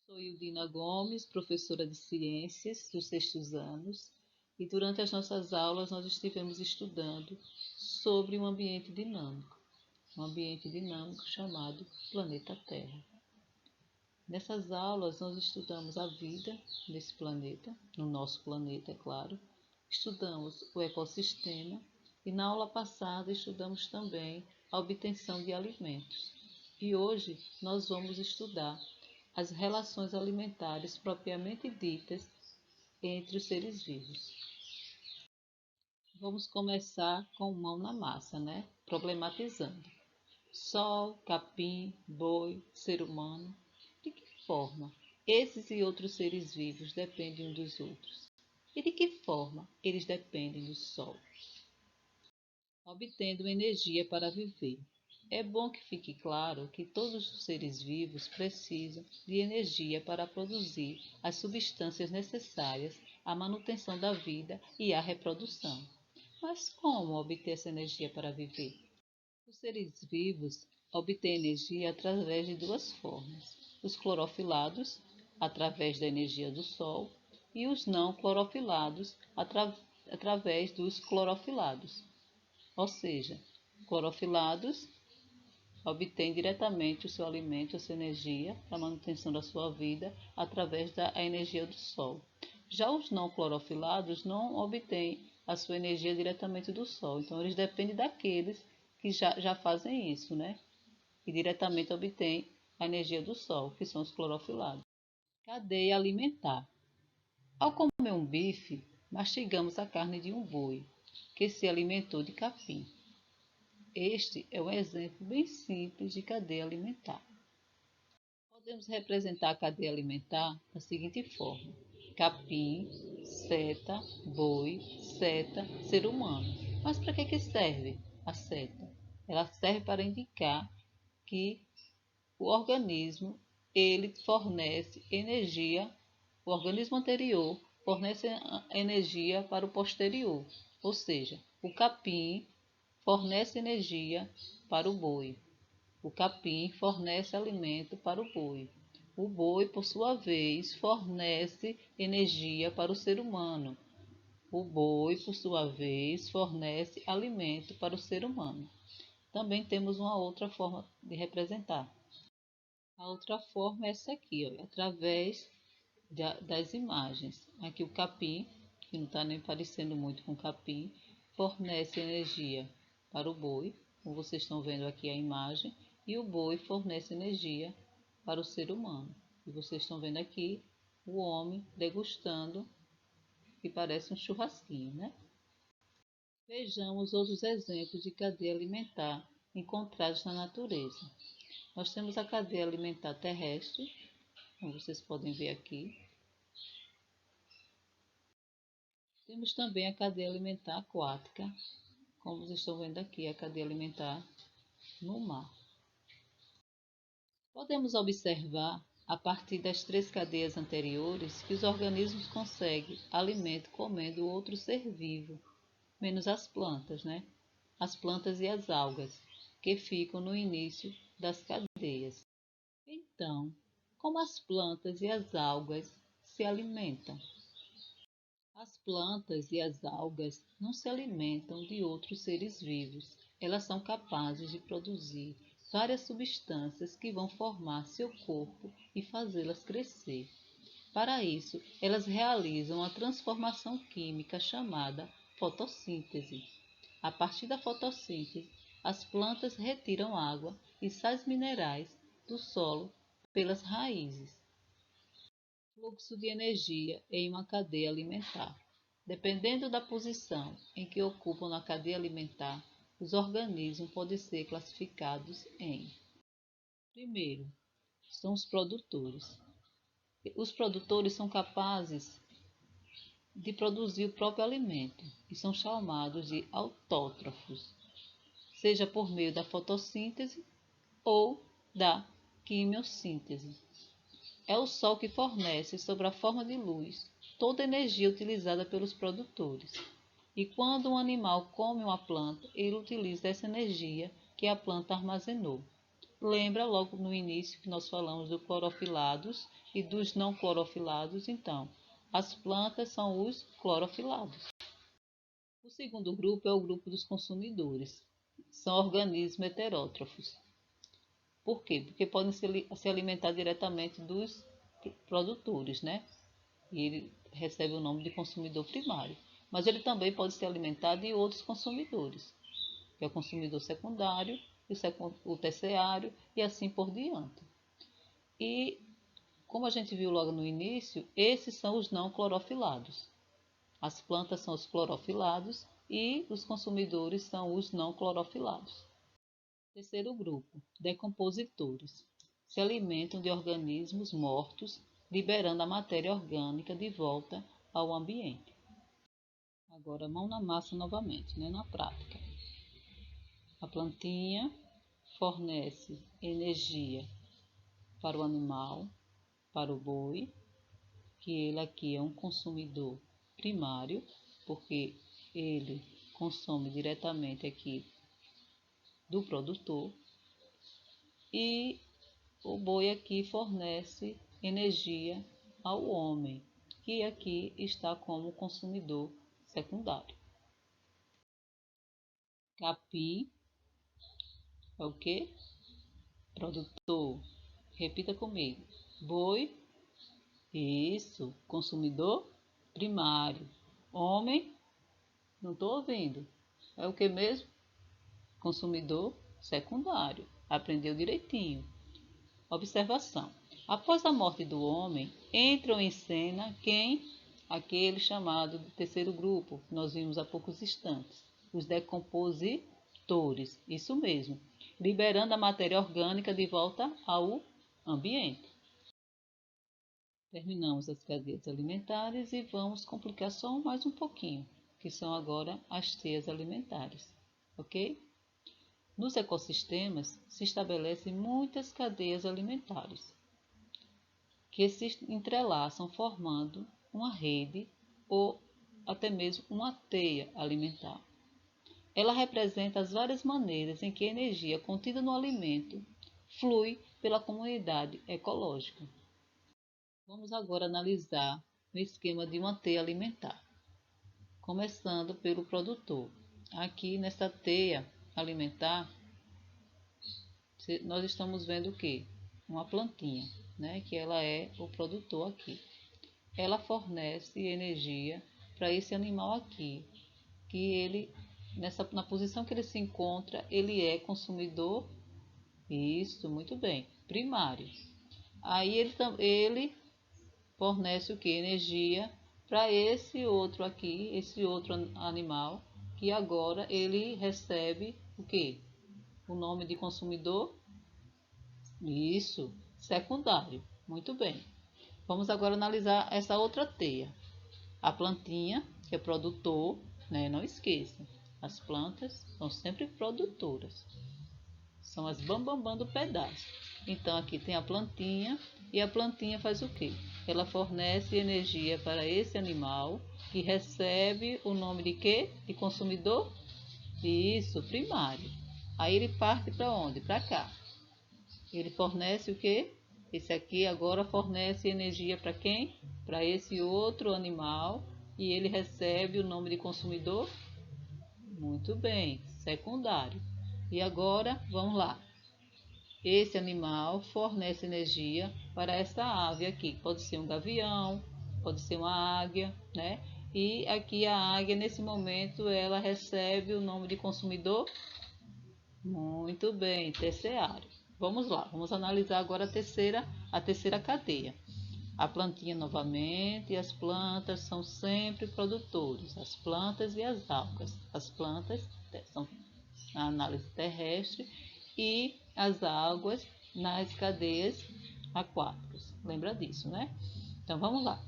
Sou Ildina Gomes, professora de Ciências dos sextos anos, e durante as nossas aulas nós estivemos estudando sobre um ambiente dinâmico chamado planeta Terra. Nessas aulas nós estudamos a vida nesse planeta, no nosso planeta, é claro, estudamos o ecossistema e na aula passada estudamos também a obtenção de alimentos. E hoje nós vamos estudar as relações alimentares propriamente ditas entre os seres vivos. Vamos começar com mão na massa, né? Problematizando. Sol, capim, boi, ser humano. De que forma esses e outros seres vivos dependem uns dos outros? E de que forma eles dependem do Sol? Obtendo energia para viver. É bom que fique claro que todos os seres vivos precisam de energia para produzir as substâncias necessárias à manutenção da vida e à reprodução. Mas como obter essa energia para viver? Os seres vivos obtêm energia através de duas formas: os clorofilados, através da energia do Sol, e os não clorofilados, através dos clorofilados. Ou seja, clorofilados obtêm diretamente o seu alimento, a sua energia, a manutenção da sua vida, através da energia do Sol. Já os não clorofilados não obtêm a sua energia diretamente do Sol, então eles dependem daqueles que já fazem isso, né? E diretamente obtêm a energia do Sol, que são os clorofilados. Cadeia alimentar. Ao comer um bife, mastigamos a carne de um boi, que se alimentou de capim. Este é um exemplo bem simples de cadeia alimentar. Podemos representar a cadeia alimentar da seguinte forma: capim, seta, boi, seta, ser humano. Mas para que serve a seta? Ela serve para indicar que o organismo ele fornece energia, o organismo anterior fornece energia para o posterior, ou seja, o capim fornece energia para o boi. O capim fornece alimento para o boi. O boi, por sua vez, fornece energia para o ser humano. O boi, por sua vez, fornece alimento para o ser humano. Também temos uma outra forma de representar. A outra forma é essa aqui, ó, através das imagens. Aqui o capim, que não está nem parecendo muito com capim, fornece energia para o boi, como vocês estão vendo aqui a imagem, e o boi fornece energia para o ser humano. E vocês estão vendo aqui o homem degustando, que parece um churrasquinho, né? Vejamos outros exemplos de cadeia alimentar encontrados na natureza. Nós temos a cadeia alimentar terrestre, como vocês podem ver aqui. Temos também a cadeia alimentar aquática, como vocês estão vendo aqui, a cadeia alimentar no mar. Podemos observar, a partir das três cadeias anteriores, que os organismos conseguem alimento comendo outro ser vivo, menos as plantas, né? As plantas e as algas, que ficam no início das cadeias. Então, como as plantas e as algas se alimentam? As plantas e as algas não se alimentam de outros seres vivos. Elas são capazes de produzir várias substâncias que vão formar seu corpo e fazê-las crescer. Para isso, elas realizam a transformação química chamada fotossíntese. A partir da fotossíntese, as plantas retiram água e sais minerais do solo pelas raízes. Fluxo de energia em uma cadeia alimentar. Dependendo da posição em que ocupam na cadeia alimentar, os organismos podem ser classificados em: primeiro, são os produtores. Os produtores são capazes de produzir o próprio alimento e são chamados de autótrofos, seja por meio da fotossíntese ou da quimiossíntese. É o Sol que fornece, sob a forma de luz, toda a energia utilizada pelos produtores. E quando um animal come uma planta, ele utiliza essa energia que a planta armazenou. Lembra logo no início que nós falamos dos clorofilados e dos não clorofilados? Então, as plantas são os clorofilados. O segundo grupo é o grupo dos consumidores. São organismos heterótrofos. Por quê? Porque podem se alimentar diretamente dos produtores, né? E ele recebe o nome de consumidor primário. Mas ele também pode se alimentar de outros consumidores, que é o consumidor secundário, o terciário e assim por diante. E, como a gente viu logo no início, esses são os não clorofilados. As plantas são os clorofilados e os consumidores são os não clorofilados. Terceiro grupo, decompositores. Se alimentam de organismos mortos, liberando a matéria orgânica de volta ao ambiente. Agora, mão na massa novamente, né, na prática. A plantinha fornece energia para o animal, para o boi, que ele aqui é um consumidor primário, porque ele consome diretamente aqui do produtor, e o boi aqui fornece energia ao homem, que aqui está como consumidor secundário. Capim é o que? Produtor. Repita comigo. Boi, isso, consumidor primário. Homem, não estou ouvindo. É o que mesmo? Consumidor secundário. Aprendeu direitinho. Observação. Após a morte do homem, entram em cena quem? Aquele chamado de terceiro grupo, que nós vimos há poucos instantes. Os decompositores. Isso mesmo. Liberando a matéria orgânica de volta ao ambiente. Terminamos as cadeias alimentares e vamos complicar só mais um pouquinho, que são agora as teias alimentares, ok? Nos ecossistemas se estabelecem muitas cadeias alimentares, que se entrelaçam formando uma rede ou até mesmo uma teia alimentar. Ela representa as várias maneiras em que a energia contida no alimento flui pela comunidade ecológica. Vamos agora analisar o esquema de uma teia alimentar, começando pelo produtor. Aqui nessa teia alimentar, nós estamos vendo o que? Uma plantinha, né? Que ela é o produtor aqui. Ela fornece energia para esse animal aqui, que ele, na posição que ele se encontra, ele é consumidor, isso, muito bem, primário. Aí ele fornece o que? Energia para esse outro aqui, esse outro animal, que agora ele recebe o que? O nome de consumidor? Isso, secundário. Muito bem. Vamos agora analisar essa outra teia. A plantinha, que é produtor, né? Não esqueça, as plantas são sempre produtoras. São as bambambam do pedaço. Então aqui tem a plantinha e a plantinha faz o quê? Ela fornece energia para esse animal que recebe o nome de quê? De consumidor? Isso, primário. Aí ele parte para onde? Para cá. Ele fornece o quê? Esse aqui agora fornece energia para quem? Para esse outro animal e ele recebe o nome de consumidor? Muito bem, secundário. E agora, vamos lá. Esse animal fornece energia para essa ave aqui. Pode ser um gavião, pode ser uma águia, né? E aqui a águia, nesse momento, ela recebe o nome de consumidor? Muito bem, terciário. Vamos lá, vamos analisar agora a terceira cadeia. A plantinha novamente, e as plantas são sempre produtores, as plantas e as algas. As plantas são a análise terrestre e as águas nas cadeias aquáticas. Lembra disso, né? Então vamos lá.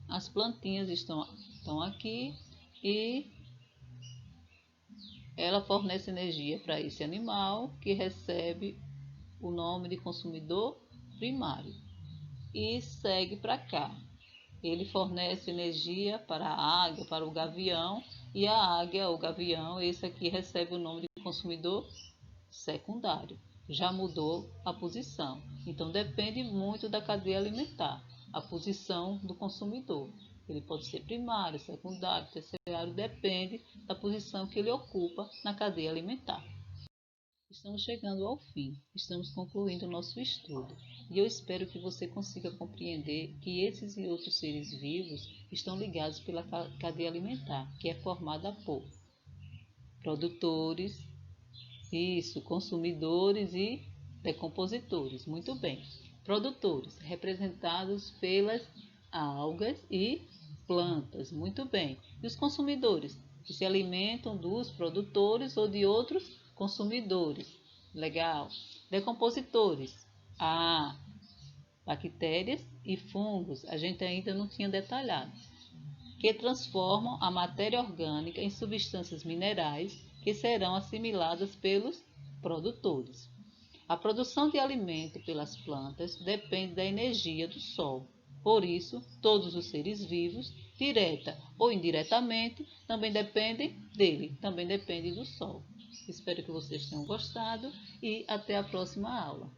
As plantinhas estão aqui e ela fornece energia para esse animal que recebe o nome de consumidor primário e segue para cá. Ele fornece energia para a águia, para o gavião, e a águia, o gavião, esse aqui recebe o nome de consumidor secundário. já mudou a posição. Então depende muito da cadeia alimentar, a posição do consumidor. Ele pode ser primário, secundário, terciário, depende da posição que ele ocupa na cadeia alimentar. Estamos chegando ao fim, estamos concluindo o nosso estudo e eu espero que você consiga compreender que esses e outros seres vivos estão ligados pela cadeia alimentar, que é formada por produtores, isso, consumidores e decompositores. Muito bem. Produtores, representados pelas algas e plantas. Muito bem. E os consumidores, que se alimentam dos produtores ou de outros consumidores. Legal. Decompositores. Ah, bactérias e fungos. A gente ainda não tinha detalhado. Que transformam a matéria orgânica em substâncias minerais que serão assimiladas pelos produtores. A produção de alimento pelas plantas depende da energia do sol. Por isso, todos os seres vivos, direta ou indiretamente, também dependem dele, também dependem do sol. Espero que vocês tenham gostado e até a próxima aula.